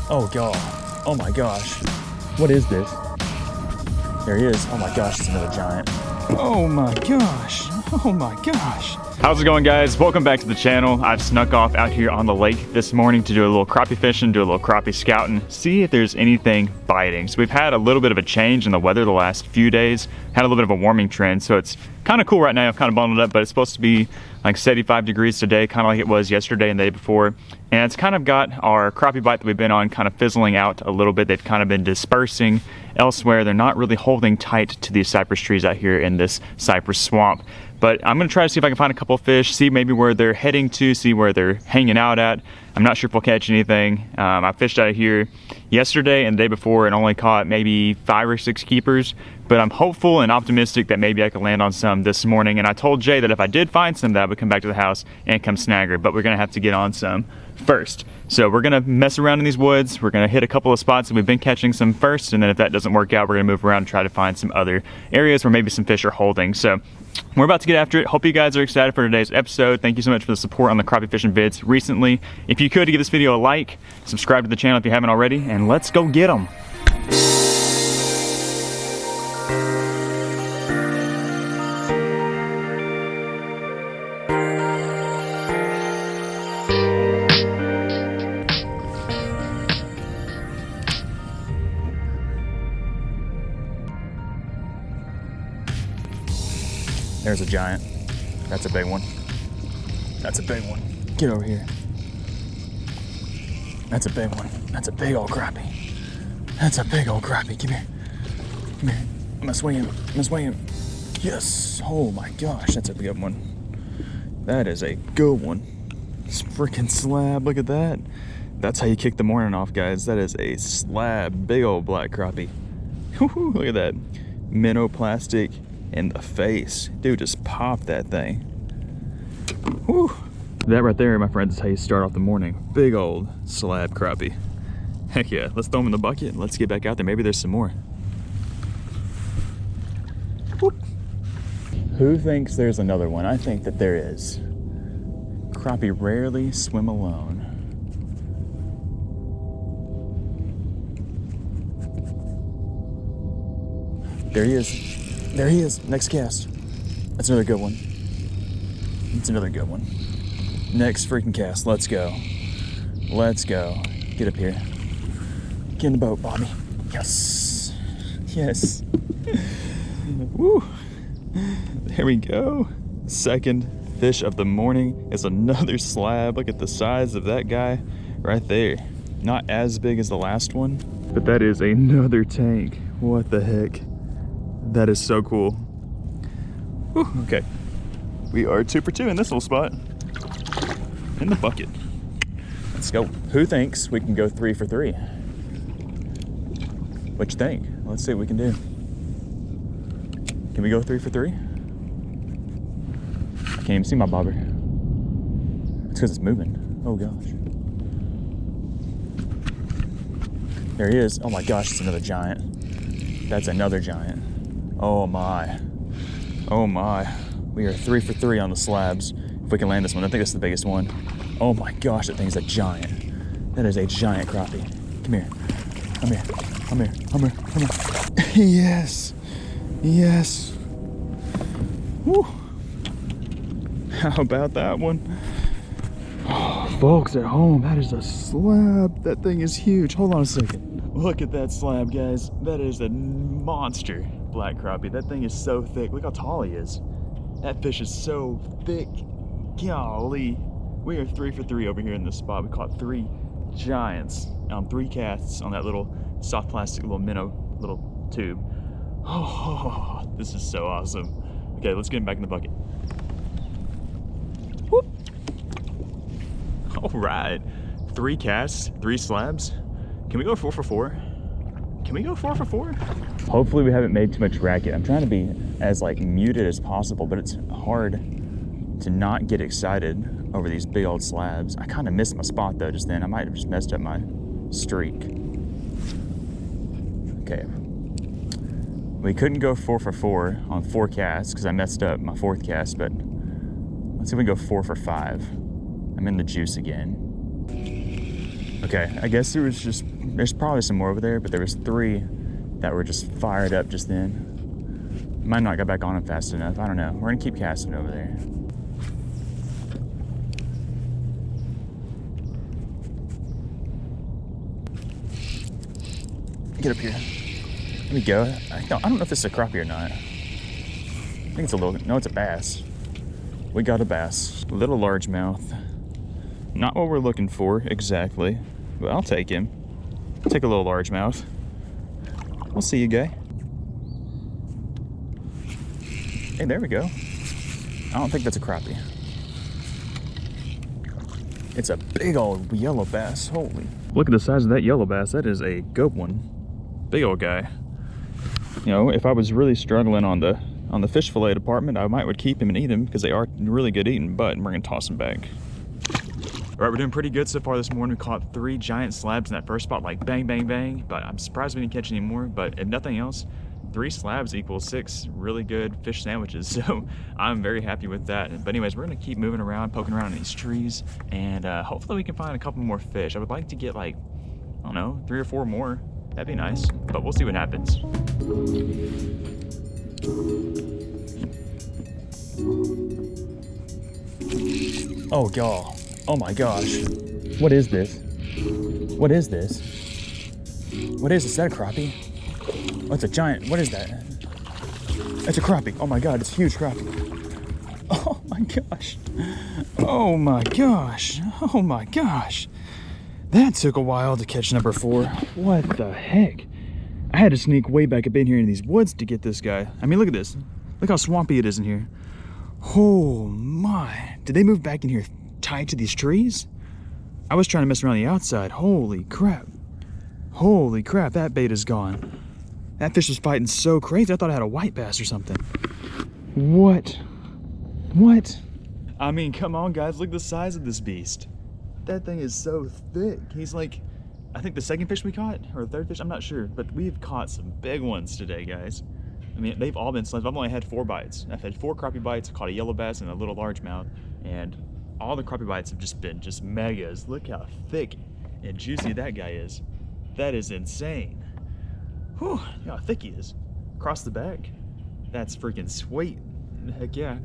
Oh God. Oh my gosh. What is this? There he is. Oh my gosh, it's another giant. Oh my gosh. Oh my gosh. How's it going, guys? Welcome back to the channel. I've snuck off out here on the lake this morning to do a little crappie fishing, do a little crappie scouting, see if there's anything biting. So we've had a little bit of a change in the weather the last few days, had a little bit of a warming trend, so it's kind of cool right now. I've kind of bundled up, but it's supposed to be like 75 degrees today, kind of like it was yesterday and the day before. And it's kind of got our crappie bite that we've been on kind of fizzling out a little bit. They've kind of been dispersing elsewhere. They're not really holding tight to these cypress trees out here in this cypress swamp. But I'm gonna try to see if I can find a couple of fish, see maybe where they're heading to, see where they're hanging out at. I'm not sure if we'll catch anything. I fished out of here yesterday and the day before and only caught maybe 5 or 6 keepers, but I'm hopeful and optimistic that maybe I can land on some this morning. And I told Jay that if I did find some, that I would come back to the house and come snag her, but we're gonna have to get on some first. So we're gonna mess around in these woods. We're gonna hit a couple of spots that we've been catching some first, and then if that doesn't work out, we're gonna move around and try to find some other areas where maybe some fish are holding. So we're about to get after it. Hope you guys are excited for today's episode. Thank you so much for the support on the crappie fishing vids recently. If you could, give this video a like, subscribe to the channel if you haven't already, and let's go get them. There's a giant. That's a big one. That's a big one. Get over here. That's a big one. That's a big old crappie. That's a big old crappie. Come here. Come here. I'm gonna swing him. I'm gonna swing him. Yes. Oh my gosh, that's a good one. That is a good one. It's freaking slab. Look at that. That's how you kick the morning off, guys. That is a slab. Big old black crappie. Woo-hoo, look at that. Minnow plastic in the face. Dude, just pop that thing. Whew. That right there, my friends, is how you start off the morning. Big old slab crappie. Heck yeah, let's throw them in the bucket and let's get back out there. Maybe there's some more. Whoop. Who thinks there's another one? I think that there is. Crappie rarely swim alone. There he is. There he is, next cast. That's another good one. That's another good one. Next freaking cast, let's go. Let's go. Get up here. Get in the boat, Bobby. Yes. Yes. Woo. There we go. Second fish of the morning is another slab. Look at the size of that guy right there. Not as big as the last one, but that is another tank. What the heck? That is so cool. Whew, okay. We are 2 for 2 in this little spot. In the bucket. Let's go. Who thinks we can go 3 for 3? What you think? Let's see what we can do. Can we go 3 for 3? I can't even see my bobber. It's because it's moving. Oh gosh. There he is. Oh my gosh, it's another giant. That's another giant. Oh my. Oh my. We are 3 for 3 on the slabs. If we can land this one, I think that's the biggest one. Oh my gosh, that thing's a giant. That is a giant crappie. Come here. Come here. Come here. Come here. Come here. Yes. Yes. Woo. How about that one? Oh, folks at home, that is a slab. That thing is huge. Hold on a second. Look at that slab, guys. That is a monster black crappie. That thing is so thick. Look how tall he is. That fish is so thick. Golly. We are 3 for 3 over here in this spot. We caught 3 giants on 3 casts on that little soft plastic little minnow little tube. Oh, this is so awesome. Okay, let's get him back in the bucket. Whoop. All right. 3 casts, 3 slabs. Can we go 4 for 4? Can we go 4 for 4? Hopefully we haven't made too much racket. I'm trying to be as like muted as possible, but it's hard to not get excited over these big old slabs. I kind of missed my spot though just then. I might have just messed up my streak. Okay. We couldn't go 4 for 4 on 4 casts because I messed up my 4th cast, but let's see if we can go 4 for 5. I'm in the juice again. Okay, I guess there's probably some more over there, but there was 3 that were just fired up just then. Might not get back on them fast enough. I don't know. We're gonna keep casting over there. Get up here. There we go. I don't know if this is a crappie or not. I think it's a little, no, it's a bass. We got a bass. Little largemouth. Not what we're looking for exactly, but I'll take him. Take a little largemouth. We'll see you, guy. Hey, there we go. I don't think that's a crappie. It's a big old yellow bass. Holy. Look at the size of that yellow bass. That is a good one. Big old guy. You know, if I was really struggling on the fish fillet department, I would keep him and eat him because they are really good eating, but we're gonna toss them back. All right, we're doing pretty good so far this morning. We caught 3 giant slabs in that first spot, like bang, bang, bang, but I'm surprised we didn't catch any more. But if nothing else, 3 slabs equals 6 really good fish sandwiches. So I'm very happy with that. But anyways, we're gonna keep moving around, poking around in these trees, and hopefully we can find a couple more fish. I would like to get like, I don't know, 3 or 4 more. That'd be nice, but we'll see what happens. Oh, y'all. Oh my gosh. What is this? What is this? What is this? Is that a crappie? Oh, it's a giant. What is that? It's a crappie. Oh my God, it's a huge crappie. Oh my gosh. Oh my gosh. Oh my gosh. That took a while to catch number 4. What the heck? I had to sneak way back up in here in these woods to get this guy. I mean, look at this. Look how swampy it is in here. Oh my. Did they move back in here tied to these trees? I was trying to mess around the outside. Holy crap. Holy crap, that bait is gone. That fish was fighting so crazy. I thought I had a white bass or something. What? What? I mean, come on, guys. Look at the size of this beast. That thing is so thick. He's like, I think the second fish we caught, or the third fish, I'm not sure, but we've caught some big ones today, guys. I mean, they've all been slabs. I've only had 4 bites. I've had 4 crappie bites. I caught a yellow bass and a little largemouth, and all the crappie bites have just been megas. Look how thick and juicy that guy is. That is insane. Whew, look how thick he is. Across the back. That's freaking sweet. Heck yeah.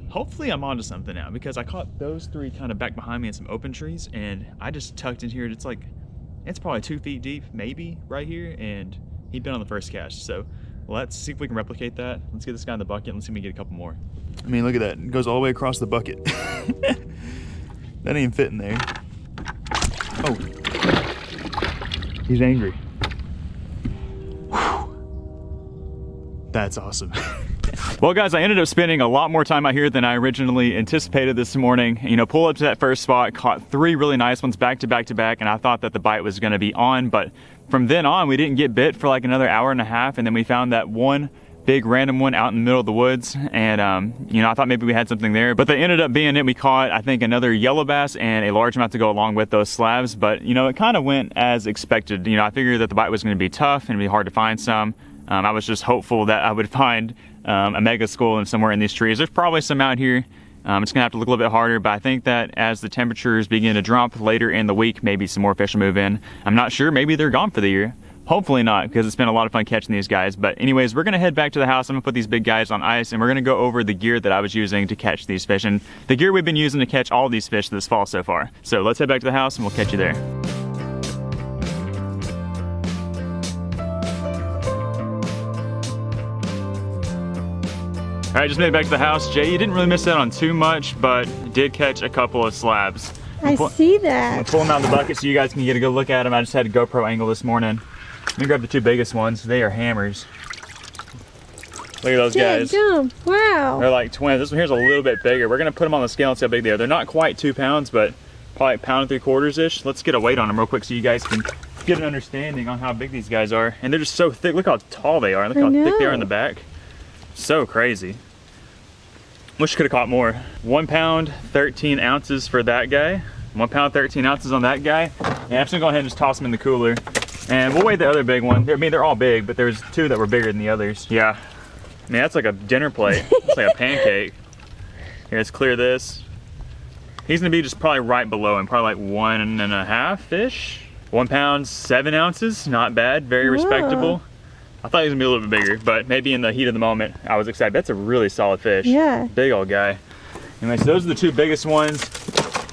Hopefully I'm onto something now, because I caught those 3 kind of back behind me in some open trees, and I just tucked in here. It's probably 2 feet deep, maybe, right here, and he'd been on the first cast. So let's see if we can replicate that. Let's get this guy in the bucket and let's see if we can get a couple more. I mean, look at that. It goes all the way across the bucket. That ain't even fitting there. Oh. He's angry. Whew. That's awesome. Well, guys, I ended up spending a lot more time out here than I originally anticipated this morning. You know, pull up to that first spot, caught 3 really nice ones back to back to back, and I thought that the bite was going to be on, but from then on, we didn't get bit for like another hour and a half, and then we found that one big random one out in the middle of the woods, and you know, I thought maybe we had something there, but they ended up being it. We caught, I think, another yellow bass and a largemouth to go along with those slabs, but you know, it kind of went as expected. You know, I figured that the bite was going to be tough and it'd be hard to find some. I was just hopeful that I would find a mega school and somewhere in these trees. There's probably some out here. It's gonna have to look a little bit harder, but I think that as the temperatures begin to drop later in the week, maybe some more fish will move in. I'm not sure, maybe they're gone for the year. Hopefully not, because it's been a lot of fun catching these guys. But anyways, we're gonna head back to the house. I'm gonna put these big guys on ice, and we're gonna go over the gear that I was using to catch these fish, and the gear we've been using to catch all these fish this fall so far. So let's head back to the house and we'll catch you there. All right, just made it back to the house. Jay, you didn't really miss out on too much, but did catch a couple of slabs. I see that. I'm pull them out of the bucket so you guys can get a good look at them. I just had a GoPro angle this morning. Let me grab the 2 biggest ones. They are hammers. Look at those guys. Wow. They're like twins. This one here's a little bit bigger. We're gonna put them on the scale and see how big they are. They're not quite 2 pounds, but probably 1.75 pounds-ish. Let's get a weight on them real quick so you guys can get an understanding on how big these guys are. And they're just so thick. Look how tall they are. Look how thick they are in the back. So crazy. Wish I could have caught more. 1 pound, 13 ounces for that guy. 1 pound, 13 ounces on that guy. And I'm just gonna go ahead and just toss them in the cooler. And we'll weigh the other big one. I mean, they're all big, but there's 2 that were bigger than the others. Yeah, man, that's like a dinner plate. It's like a pancake. Here, let's clear this. He's gonna be just probably right below him, probably like 1.5-ish. 1 pound, 7 ounces, not bad, very respectable. I thought he was gonna be a little bit bigger, but maybe in the heat of the moment, I was excited. That's a really solid fish. Yeah. Big old guy. Anyway, so those are the 2 biggest ones.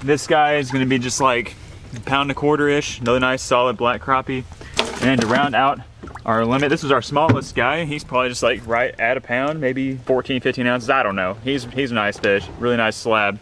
This guy is gonna be just like 1.25 pounds-ish, another nice solid black crappie. And then to round out our limit, this is our smallest guy. He's probably just like right at a pound, maybe 14, 15 ounces, I don't know. He's a nice fish, really nice slab.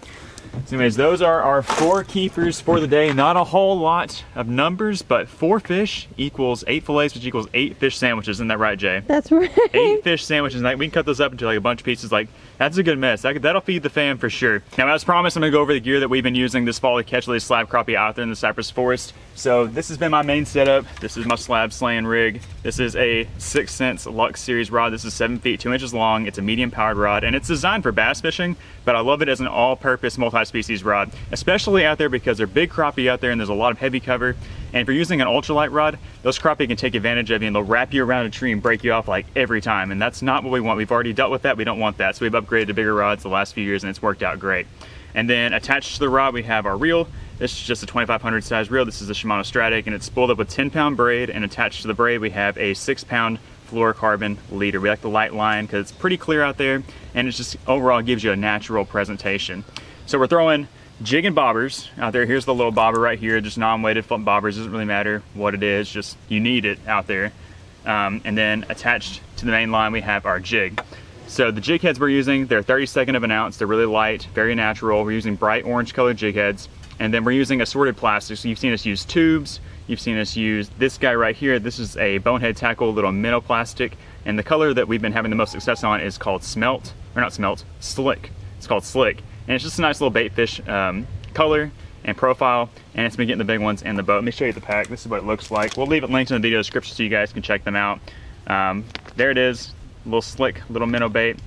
So anyways, those are our 4 keepers for the day. Not a whole lot of numbers, but 4 fish equals 8 fillets, which equals 8 fish sandwiches. Isn't that right, Jay? That's right. 8 fish sandwiches. Like, we can cut those up into like a bunch of pieces. Like, that's a good mess. That'll feed the fam for sure. Now, as promised, I'm gonna go over the gear that we've been using this fall to catch these slab crappie out there in the cypress forest. So this has been my main setup. This is my slab slaying rig. This is a 6 Cents Lux Series rod. This is 7 feet 2 inches long. It's a medium powered rod, and it's designed for bass fishing, but I love it as an all-purpose multi-species rod, especially out there because they're big crappie out there and there's a lot of heavy cover. And if you're using an ultralight rod, those crappie can take advantage of you and they'll wrap you around a tree and break you off like every time. And that's not what we want. We've already dealt with that. We don't want that. So we've upgraded to bigger rods the last few years and it's worked out great. And then attached to the rod, we have our reel. This is just a 2500 size reel. This is a Shimano Stratic and it's spooled up with 10-pound braid, and attached to the braid, we have a 6-pound fluorocarbon leader. We like the light line because it's pretty clear out there and it's just overall gives you a natural presentation. So we're throwing jig and bobbers out there. Here's the little bobber right here, just non-weighted flip bobbers. Doesn't really matter what it is, just you need it out there. And then attached to the main line, we have our jig. So the jig heads we're using, they're 32nd of an ounce. They're really light, very natural. We're using bright orange colored jig heads. And then we're using assorted plastics. So you've seen us use tubes. You've seen us use this guy right here. This is a bonehead tackle, little minnow plastic. And the color that we've been having the most success on is called Smelt, or not Smelt, Slick. It's called Slick. And it's just a nice little bait fish color and profile, and it's been getting the big ones in the boat. Let me show you the pack. This is what it looks like. We'll leave it linked in the video description so you guys can check them out. There it is, a little slick, little minnow bait.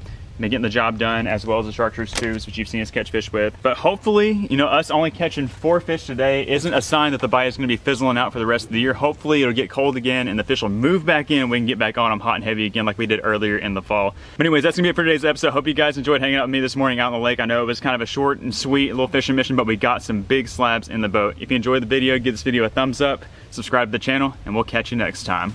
Been getting the job done, as well as the chartreuse tubes, which you've seen us catch fish with. But hopefully, you know, us only catching 4 fish today isn't a sign that the bite is gonna be fizzling out for the rest of the year. Hopefully it'll get cold again and the fish will move back in and we can get back on them hot and heavy again like we did earlier in the fall. But anyways, that's gonna be it for today's episode. Hope you guys enjoyed hanging out with me this morning out on the lake. I know it was kind of a short and sweet little fishing mission, but we got some big slabs in the boat. If you enjoyed the video, give this video a thumbs up, subscribe to the channel, and we'll catch you next time.